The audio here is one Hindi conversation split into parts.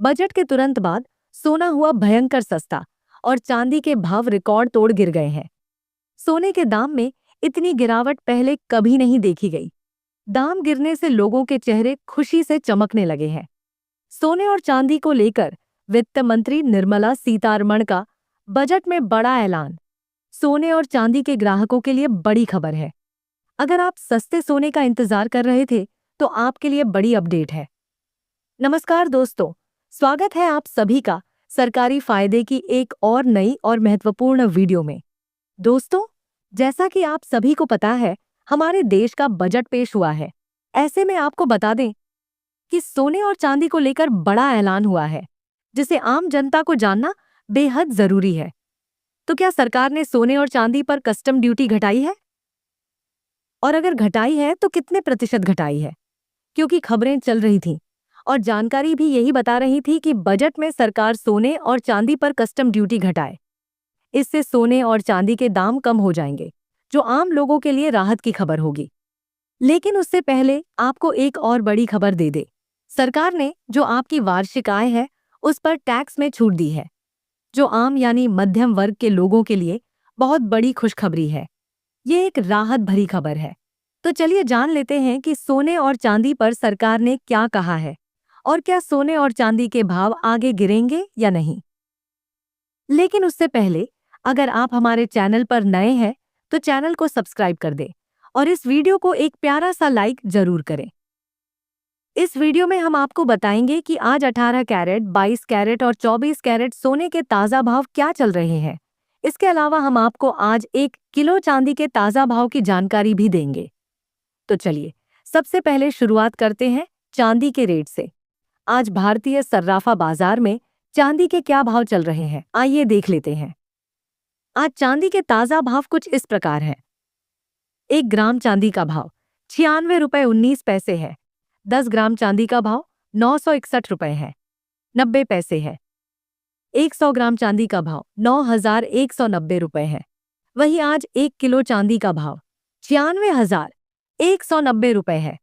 बजट के तुरंत बाद सोना हुआ भयंकर सस्ता और चांदी के भाव रिकॉर्ड तोड़ गिर गए हैं। सोने के दाम में इतनी गिरावट पहले कभी नहीं देखी गई। दाम गिरने से लोगों के चेहरे खुशी से चमकने लगे हैं। सोने और चांदी को लेकर वित्त मंत्री निर्मला सीतारमण का बजट में बड़ा ऐलान। सोने और चांदी के ग्राहकों के लिए बड़ी खबर है। अगर आप सस्ते सोने का इंतजार कर रहे थे तो आपके लिए बड़ी अपडेट है। नमस्कार दोस्तों, स्वागत है आप सभी का सरकारी फायदे की एक और नई और महत्वपूर्ण वीडियो में। दोस्तों, जैसा कि आप सभी को पता है, हमारे देश का बजट पेश हुआ है। ऐसे में आपको बता दें कि सोने और चांदी को लेकर बड़ा ऐलान हुआ है, जिसे आम जनता को जानना बेहद जरूरी है। तो क्या सरकार ने सोने और चांदी पर कस्टम ड्यूटी घटाई है? और अगर घटाई है तो कितने प्रतिशत घटाई है? क्योंकि खबरें चल रही थीं और जानकारी भी यही बता रही थी कि बजट में सरकार सोने और चांदी पर कस्टम ड्यूटी घटाए। इससे सोने और चांदी के दाम कम हो जाएंगे, जो आम लोगों के लिए राहत की खबर होगी। लेकिन उससे पहले आपको एक और बड़ी खबर दे दे। सरकार ने जो आपकी वार्षिक आय है, उस पर टैक्स में छूट दी है, जो आम यानी मध्यम वर्ग के लोगों के लिए बहुत बड़ी खुशखबरी है। ये एक राहत भरी खबर है। तो चलिए जान लेते हैं कि सोने और चांदी पर सरकार ने क्या कहा है और क्या सोने और चांदी के भाव आगे गिरेंगे या नहीं। लेकिन उससे पहले अगर आप हमारे चैनल पर नए हैं तो चैनल को सब्सक्राइब कर दें और इस वीडियो को एक प्यारा सा लाइक जरूर करें। इस वीडियो में हम आपको बताएंगे कि आज 18 कैरेट, 22 कैरेट और 24 कैरेट सोने के ताज़ा भाव क्या चल रहे हैं। इसके अलावा हम आपको आज 1 किलो चांदी के ताज़ा भाव की जानकारी भी देंगे। तो चलिए सबसे पहले शुरुआत करते हैं चांदी के रेट से। आज भारतीय सर्राफा बाजार में चांदी के क्या भाव चल रहे हैं, आइए देख लेते हैं। आज चांदी के ताज़ा भाव कुछ इस प्रकार हैं। 1 ग्राम चांदी का भाव 96 रुपये 19 पैसे है। 10 ग्राम चांदी का भाव 961 रुपये है 90 पैसे है। 100 ग्राम चांदी का भाव 9190 रुपये है। वहीं आज 1 किलो चांदी का भाव 96,190 रुपये है।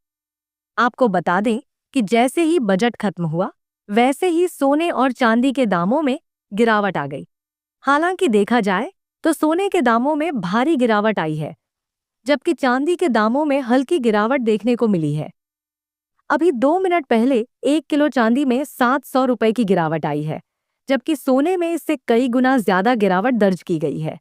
आपको बता दें कि जैसे ही बजट खत्म हुआ, वैसे ही सोने और चांदी के दामों में गिरावट आ गई। हालांकि देखा जाए तो सोने के दामों में भारी गिरावट आई है, जबकि चांदी के दामों में हल्की गिरावट देखने को मिली है। अभी 2 मिनट पहले 1 किलो चांदी में 700 रुपये की गिरावट आई है, जबकि सोने में इससे कई गुना ज्यादा गिरावट दर्ज की गई है।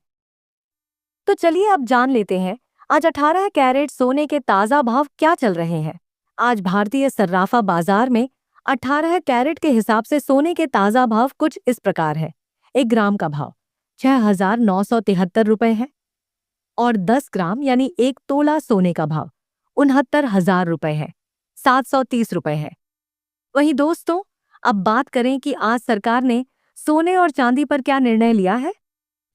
तो चलिए अब जान लेते हैं आज 18 कैरेट सोने के ताज़ा भाव क्या चल रहे हैं। आज भारतीय सर्राफा बाजार में 18 कैरेट के हिसाब से सोने के ताज़ा भाव कुछ इस प्रकार है। 1 ग्राम का भाव 6,973 रुपये है और 10 ग्राम यानी 1 तोला सोने का भाव 69,000 रुपये है, 730 रुपये है। वहीं दोस्तों, अब बात करें कि आज सरकार ने सोने और चांदी पर क्या निर्णय लिया है।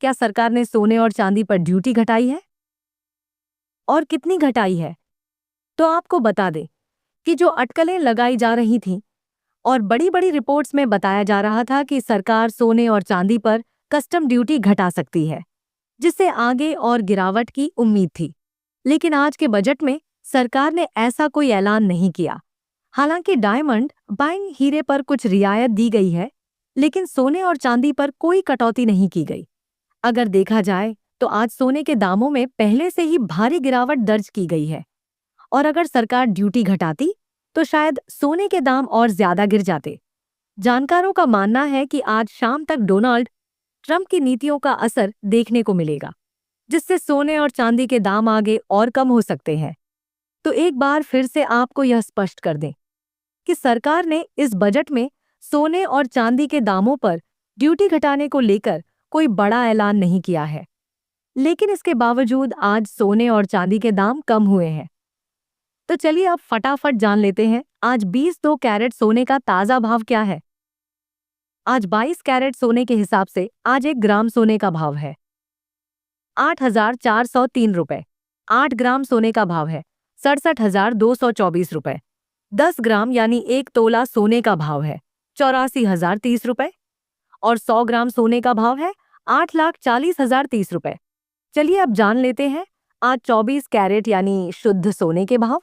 क्या सरकार ने सोने और चांदी पर ड्यूटी घटाई है और कितनी घटाई है? तो आपको बता दें कि जो अटकलें लगाई जा रही थीं और बड़ी बड़ी रिपोर्ट्स में बताया जा रहा था कि सरकार सोने और चांदी पर कस्टम ड्यूटी घटा सकती है, जिससे आगे और गिरावट की उम्मीद थी। लेकिन आज के बजट में सरकार ने ऐसा कोई ऐलान नहीं किया। हालांकि डायमंड बाइंग हीरे पर कुछ रियायत दी गई है, लेकिन सोने और चांदी पर कोई कटौती नहीं की गई। अगर देखा जाए तो आज सोने के दामों में पहले से ही भारी गिरावट दर्ज की गई है और अगर सरकार ड्यूटी घटाती तो शायद सोने के दाम और ज्यादा गिर जाते। जानकारों का मानना है कि आज शाम तक डोनाल्ड ट्रंप की नीतियों का असर देखने को मिलेगा, जिससे सोने और चांदी के दाम आगे और कम हो सकते हैं। तो एक बार फिर से आपको यह स्पष्ट कर दें कि सरकार ने इस बजट में सोने और चांदी के दामों पर ड्यूटी घटाने को लेकर कोई बड़ा ऐलान नहीं किया है। लेकिन इसके बावजूद आज सोने और चांदी के दाम कम हुए हैं। तो चलिए अब फटाफट जान लेते हैं आज 22 कैरेट सोने का ताज़ा भाव क्या है। आज 22 कैरेट सोने के हिसाब से आज 1 ग्राम सोने का भाव है 8,403 रुपये। 8 ग्राम सोने का भाव है 67,224 रुपये। 10 ग्राम यानी 1 तोला सोने का भाव है 84,030 रुपये और 100 ग्राम सोने का भाव है 8,40,030 रुपये। चलिए अब जान लेते हैं आज 24 कैरेट यानी शुद्ध सोने के भाव।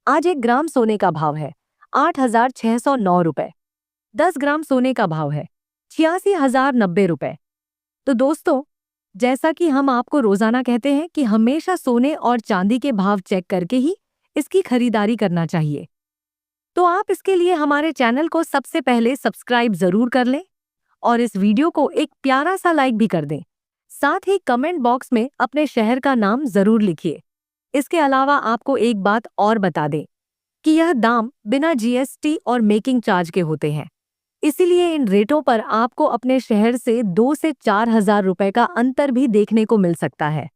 आज 1 ग्राम सोने का भाव है 8,609 रुपये। 10 ग्राम सोने का भाव है 86,090 रुपए। तो दोस्तों, जैसा कि हम आपको रोजाना कहते हैं कि हमेशा सोने और चांदी के भाव चेक करके ही इसकी खरीदारी करना चाहिए। तो आप इसके लिए हमारे चैनल को सबसे पहले सब्सक्राइब जरूर कर लें और इस वीडियो को एक प्यारा सा लाइक भी कर दें। साथ ही कमेंट बॉक्स में अपने शहर का नाम जरूर लिखिए। इसके अलावा आपको एक बात और बता दें कि यह दाम बिना जीएसटी और मेकिंग चार्ज के होते हैं। इसीलिए इन रेटों पर आपको अपने शहर से 2 से 4 हजार रुपए का अंतर भी देखने को मिल सकता है।